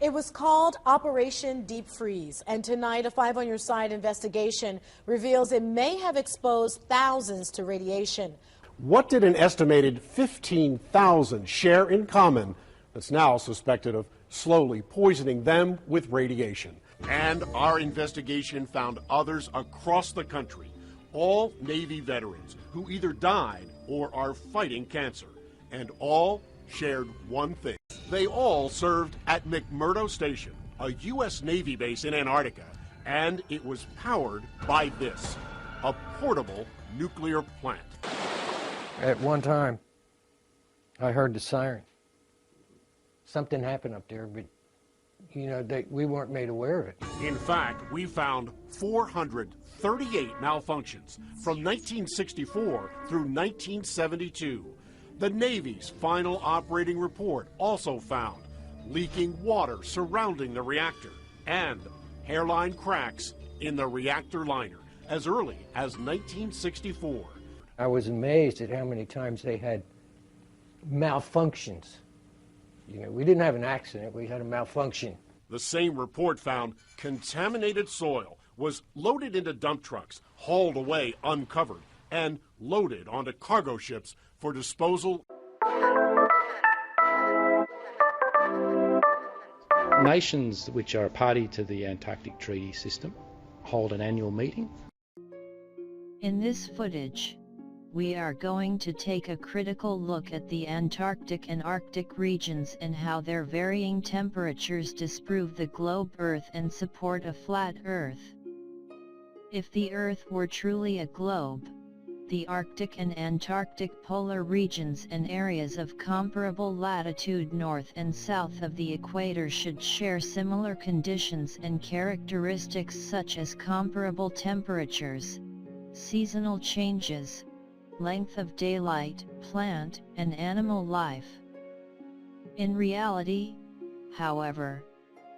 It was called Operation Deep Freeze, and tonight a Five on Your Side investigation reveals it may have exposed thousands to radiation. What did an estimated 15,000 share in common that's now suspected of slowly poisoning them with radiation? And our investigation found others across the country, all Navy veterans who either died or are fighting cancer, and all shared one thing. They all served at McMurdo Station, a U.S. Navy base in Antarctica, and it was powered by this, a portable nuclear plant. At one time, I heard the siren. Something happened up there, but we weren't made aware of it. In fact, we found 438 malfunctions from 1964 through 1972. The Navy's final operating report also found leaking water surrounding the reactor and hairline cracks in the reactor liner as early as 1964. I was amazed at how many times they had malfunctions. We didn't have an accident, we had a malfunction. The same report found contaminated soil was loaded into dump trucks, hauled away uncovered, and loaded onto cargo ships for disposal. Nations which are a party to the Antarctic Treaty System hold an annual meeting. In this footage, we are going to take a critical look at the Antarctic and Arctic regions and how their varying temperatures disprove the globe Earth and support a flat Earth. If the Earth were truly a globe, the Arctic and Antarctic polar regions and areas of comparable latitude north and south of the equator should share similar conditions and characteristics such as comparable temperatures, seasonal changes, length of daylight, plant and animal life. In reality, however,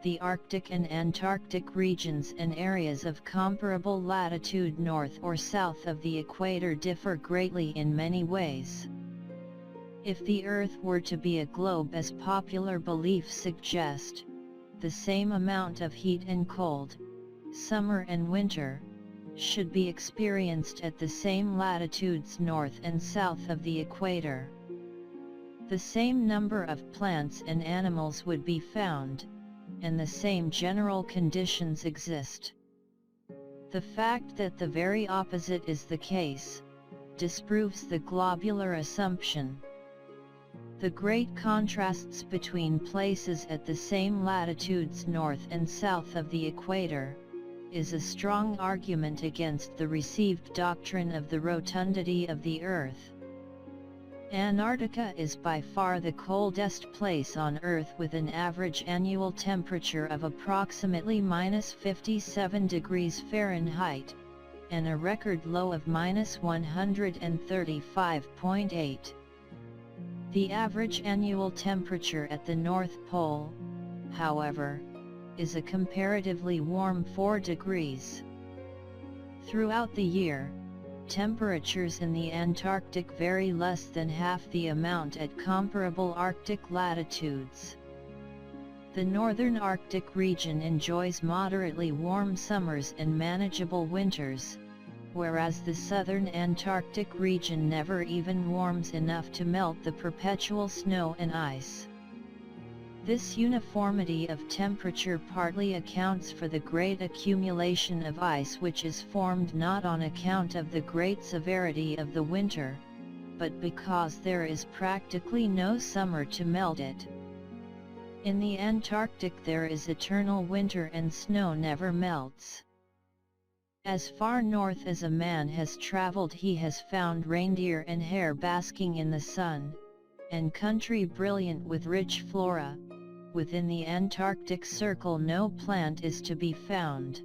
the Arctic and Antarctic regions and areas of comparable latitude north or south of the equator differ greatly in many ways. If the Earth were to be a globe as popular beliefs suggest, the same amount of heat and cold, summer and winter, should be experienced at the same latitudes north and south of the equator. The same number of plants and animals would be found, and the same general conditions exist. The fact that the very opposite is the case, disproves the globular assumption. The great contrasts between places at the same latitudes north and south of the equator, is a strong argument against the received doctrine of the rotundity of the Earth. Antarctica is by far the coldest place on Earth with an average annual temperature of approximately -57 degrees Fahrenheit, and a record low of -135.8. The average annual temperature at the North Pole, however, is a comparatively warm 4 degrees. Throughout the year, temperatures in the Antarctic vary less than half the amount at comparable Arctic latitudes. The northern Arctic region enjoys moderately warm summers and manageable winters, whereas the southern Antarctic region never even warms enough to melt the perpetual snow and ice. This uniformity of temperature partly accounts for the great accumulation of ice which is formed not on account of the great severity of the winter, but because there is practically no summer to melt it. In the Antarctic there is eternal winter and snow never melts. As far north as a man has traveled he has found reindeer and hare basking in the sun, and country brilliant with rich flora. Within the Antarctic Circle no plant is to be found.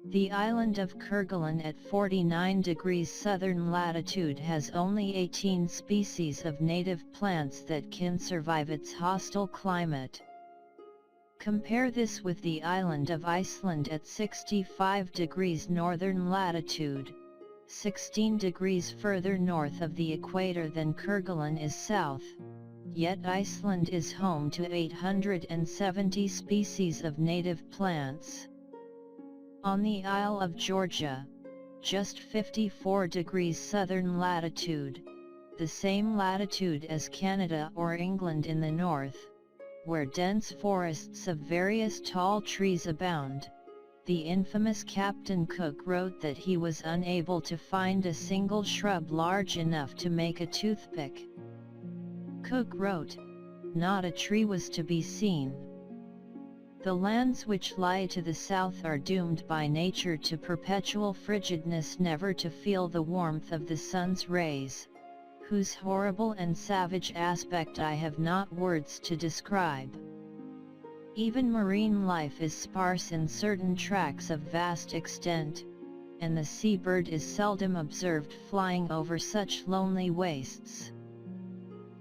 The island of Kerguelen at 49 degrees southern latitude has only 18 species of native plants that can survive its hostile climate. Compare this with the island of Iceland at 65 degrees northern latitude, 16 degrees further north of the equator than Kerguelen is south, yet Iceland is home to 870 species of native plants. On the Isle of Georgia, just 54 degrees southern latitude, the same latitude as Canada or England in the north, where dense forests of various tall trees abound, the infamous Captain Cook wrote that he was unable to find a single shrub large enough to make a toothpick. Cook wrote, "Not a tree was to be seen." The lands which lie to the south are doomed by nature to perpetual frigidness, never to feel the warmth of the sun's rays, whose horrible and savage aspect I have not words to describe. Even marine life is sparse in certain tracts of vast extent, and the seabird is seldom observed flying over such lonely wastes.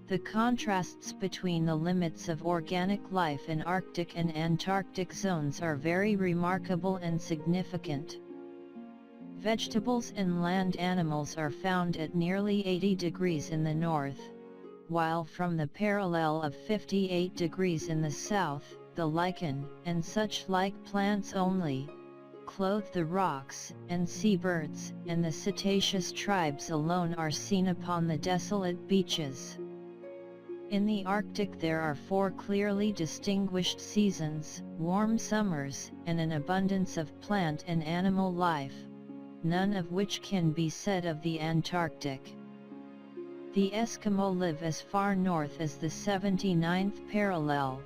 The contrasts between the limits of organic life in Arctic and Antarctic zones are very remarkable and significant. Vegetables and land animals are found at nearly 80 degrees in the north, while from the parallel of 58 degrees in the south, the lichen and such like plants only clothe the rocks, and seabirds and the cetaceous tribes alone are seen upon the desolate beaches. In the Arctic there are 4 clearly distinguished seasons, warm summers, and an abundance of plant and animal life, none of which can be said of the Antarctic. The Eskimo live as far north as the 79th parallel,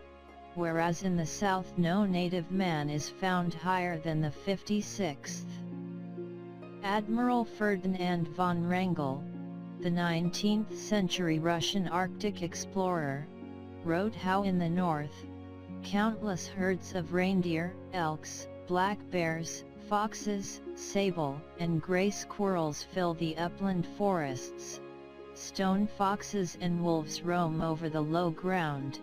whereas in the south no native man is found higher than the 56th. Admiral Ferdinand von Wrangel, the 19th century Russian Arctic explorer, wrote how in the north, countless herds of reindeer, elks, black bears, foxes, sable, and gray squirrels fill the upland forests. Stone foxes and wolves roam over the low ground.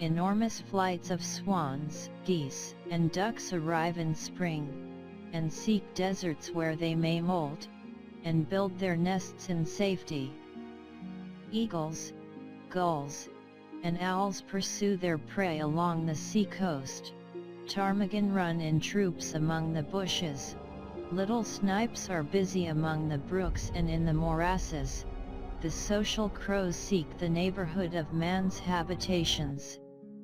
Enormous flights of swans, geese, and ducks arrive in spring, and seek deserts where they may molt, and build their nests in safety. Eagles, gulls, and owls pursue their prey along the sea coast. Ptarmigan run in troops among the bushes. Little snipes are busy among the brooks and in the morasses. The social crows seek the neighborhood of man's habitations,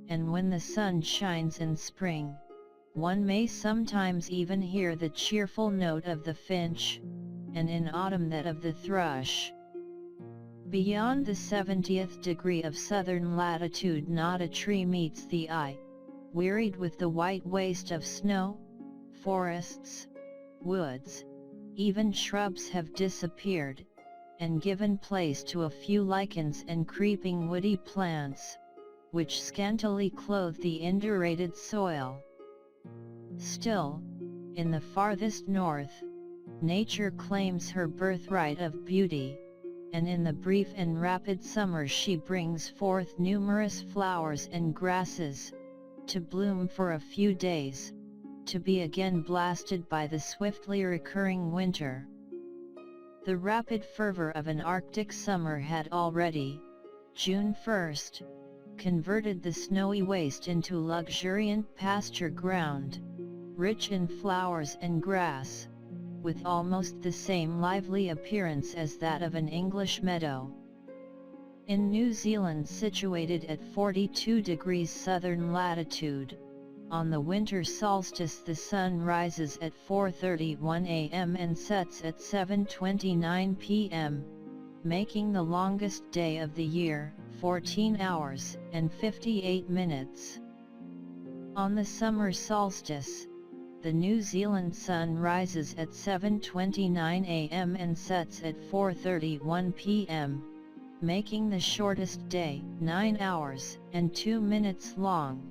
and when the sun shines in spring, one may sometimes even hear the cheerful note of the finch, and in autumn that of the thrush. Beyond the 70th degree of southern latitude not a tree meets the eye. Wearied with the white waste of snow, forests, woods, even shrubs have disappeared, and given place to a few lichens and creeping woody plants, which scantily clothe the indurated soil. Still, in the farthest north, nature claims her birthright of beauty, and in the brief and rapid summer she brings forth numerous flowers and grasses, to bloom for a few days, to be again blasted by the swiftly recurring winter. The rapid fervor of an Arctic summer had already, June 1st, converted the snowy waste into luxuriant pasture ground, rich in flowers and grass, with almost the same lively appearance as that of an English meadow. In New Zealand, situated at 42 degrees southern latitude, on the winter solstice the sun rises at 4:31 am and sets at 7:29 pm, making the longest day of the year, 14 hours and 58 minutes. On the summer solstice, the New Zealand sun rises at 7:29 am and sets at 4:31 pm, making the shortest day 9 hours and 2 minutes long.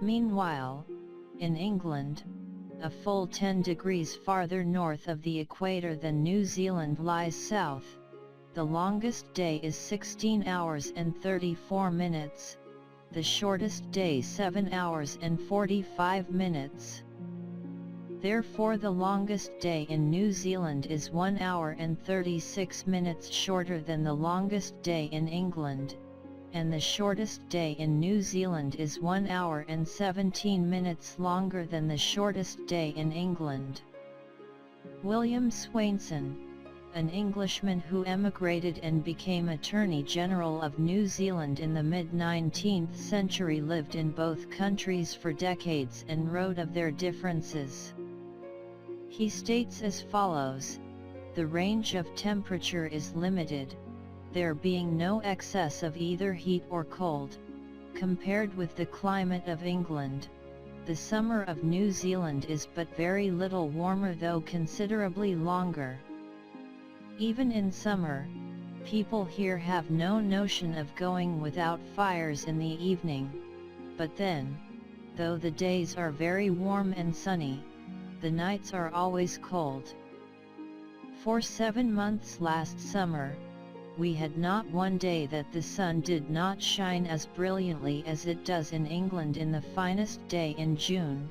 Meanwhile, in England, a full 10 degrees farther north of the equator than New Zealand lies south, the longest day is 16 hours and 34 minutes, the shortest day 7 hours and 45 minutes. Therefore the longest day in New Zealand is 1 hour and 36 minutes shorter than the longest day in England, and the shortest day in New Zealand is 1 hour and 17 minutes longer than the shortest day in England. William Swainson, an Englishman who emigrated and became Attorney General of New Zealand in the mid-19th century, lived in both countries for decades and wrote of their differences. He states as follows: "The range of temperature is limited, there being no excess of either heat or cold. Compared with the climate of England, the summer of New Zealand is but very little warmer, though considerably longer. Even in summer, people here have no notion of going without fires in the evening, but then, though the days are very warm and sunny, the nights are always cold. For 7 months last summer, we had not one day that the sun did not shine as brilliantly as it does in England in the finest day in June,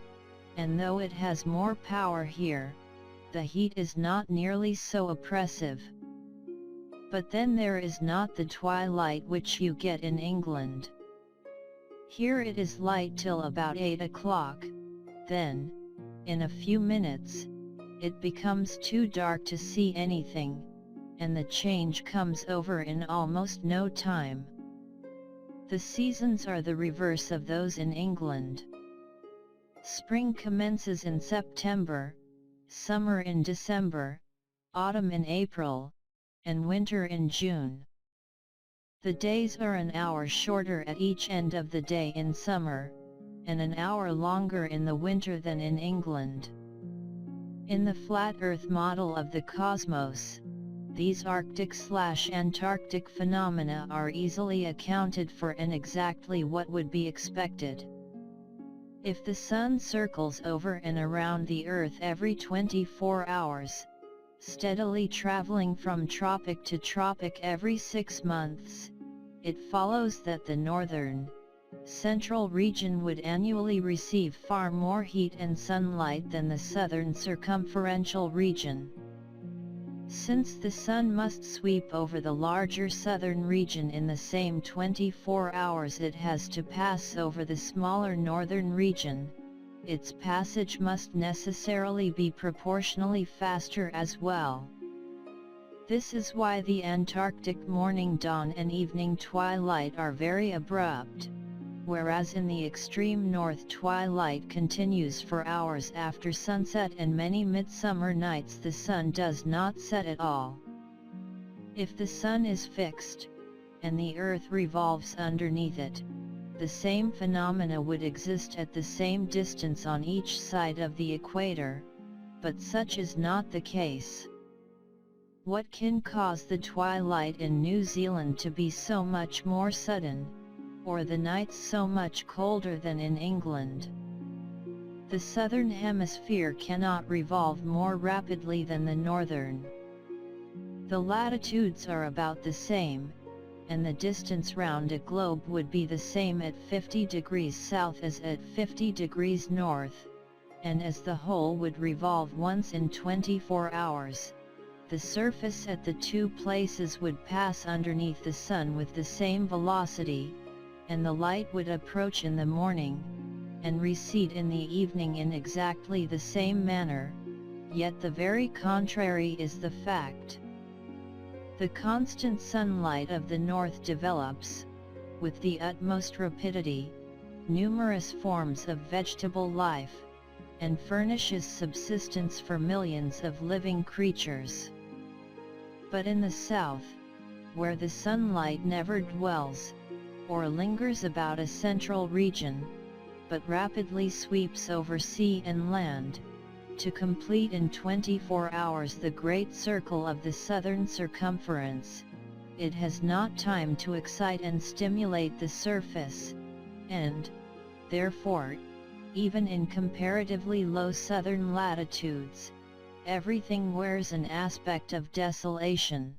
and though it has more power here, the heat is not nearly so oppressive. But then there is not the twilight which you get in England. Here it is light till about 8 o'clock, then, in a few minutes, it becomes too dark to see anything, and the change comes over in almost no time. The seasons are the reverse of those in England. Spring commences in September, summer in December, autumn in April, and winter in June. The days are an hour shorter at each end of the day in summer, and an hour longer in the winter than in England. In the flat Earth model of the cosmos, these Arctic/Antarctic phenomena are easily accounted for and exactly what would be expected. If the Sun circles over and around the Earth every 24 hours, steadily traveling from tropic to tropic every 6 months, it follows that the northern, central region would annually receive far more heat and sunlight than the southern circumferential region. Since the Sun must sweep over the larger southern region in the same 24 hours it has to pass over the smaller northern region, its passage must necessarily be proportionally faster as well. This is why the Antarctic morning dawn and evening twilight are very abrupt, whereas in the extreme north twilight continues for hours after sunset, and many midsummer nights the sun does not set at all. If the sun is fixed, and the earth revolves underneath it, the same phenomena would exist at the same distance on each side of the equator, but such is not the case. What can cause the twilight in New Zealand to be so much more sudden, or the nights so much colder than in England? The southern hemisphere cannot revolve more rapidly than the northern. The latitudes are about the same, and the distance round a globe would be the same at 50 degrees south as at 50 degrees north, and as the whole would revolve once in 24 hours, the surface at the two places would pass underneath the sun with the same velocity, and the light would approach in the morning, and recede in the evening in exactly the same manner, yet the very contrary is the fact. The constant sunlight of the north develops, with the utmost rapidity, numerous forms of vegetable life, and furnishes subsistence for millions of living creatures. But in the south, where the sunlight never dwells, or lingers about a central region, but rapidly sweeps over sea and land, to complete in 24 hours the great circle of the southern circumference, it has not time to excite and stimulate the surface, and, therefore, even in comparatively low southern latitudes, everything wears an aspect of desolation.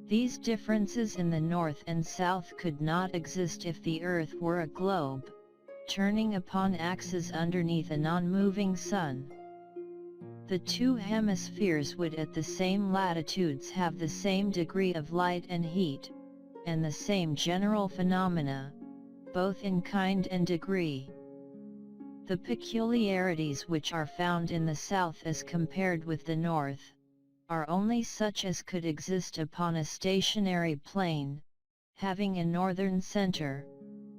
These differences in the north and south could not exist if the Earth were a globe, turning upon axes underneath a non-moving sun. The two hemispheres would at the same latitudes have the same degree of light and heat, and the same general phenomena, both in kind and degree. The peculiarities which are found in the south as compared with the north, are only such as could exist upon a stationary plane, having a northern center,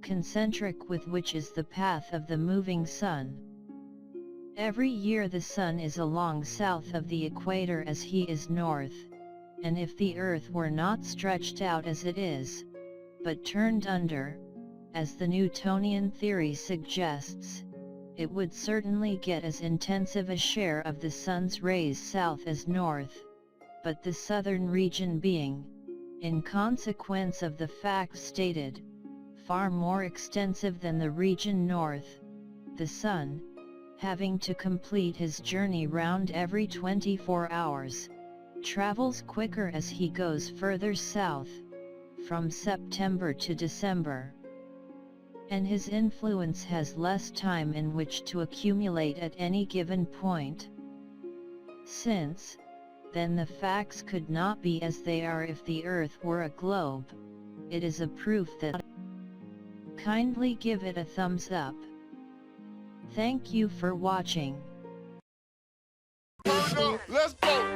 concentric with which is the path of the moving sun. Every year the sun is along south of the equator as he is north, and if the earth were not stretched out as it is, but turned under, as the Newtonian theory suggests, it would certainly get as intensive a share of the sun's rays south as north, but the southern region being, in consequence of the facts stated, far more extensive than the region north, the sun, having to complete his journey round every 24 hours, travels quicker as he goes further south, from September to December. And his influence has less time in which to accumulate at any given point. Since, then the facts could not be as they are if the earth were a globe, it is a proof that. Kindly give it a thumbs up. Thank you for watching. Let's go!